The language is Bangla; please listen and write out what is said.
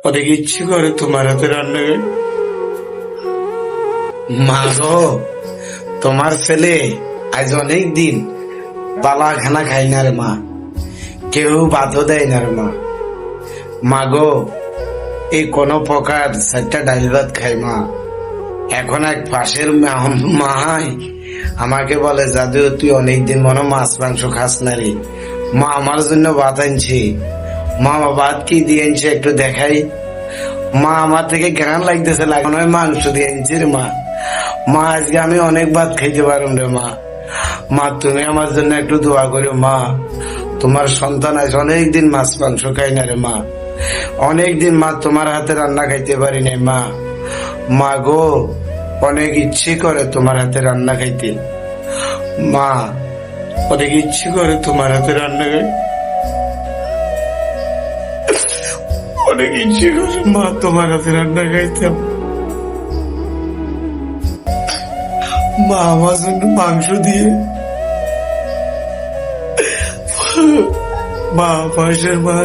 অনেক ইচ্ছে করে তোমার হাতে রান্না করে। মা গো, তোমার ছেলে আজ অনেক দিন পালা খানা খাই না রে মা, কেউ বাধা দেয় না রে মা। মা গো, এই কোন প্রকার 4টা ডাল ভাত খাই মা। এখন এক পাশের মাই আমাকে বলে, জাদু তুই অনেকদিন মনে মাছ মাংস খাস না রে। মা আমার জন্য ভাত আনছে। মা ভাত কি দিয়ে আনছে একটু দেখাই। মা আমার থেকে ঘ্রাণ লাগতেছে, মনে হয় মাংস দিয়ে আনছে রে মা। মা আজকে আমি অনেক ভাত খাইতে পারুম রে মা। মা তুমি আমার জন্য একটু দোয়া করো মা। তোমার সন্তান আজ অনেকদিন মাছ মাংস খাই না রে মা। অনেকদিন মা তোমার হাতে রান্না খাইতে পারি নাই মা। মা গো, অনেক ইচ্ছে করে তোমার হাতে রান্না খাইতে। মা, অনেক ইচ্ছে করে তোমার হাতে রান্না খাই। অনেক ইচ্ছে করে মা তোমার হাতে রান্না খাইতাম। মা আমার জন্য মাংস দিয়ে, মা পাশের মা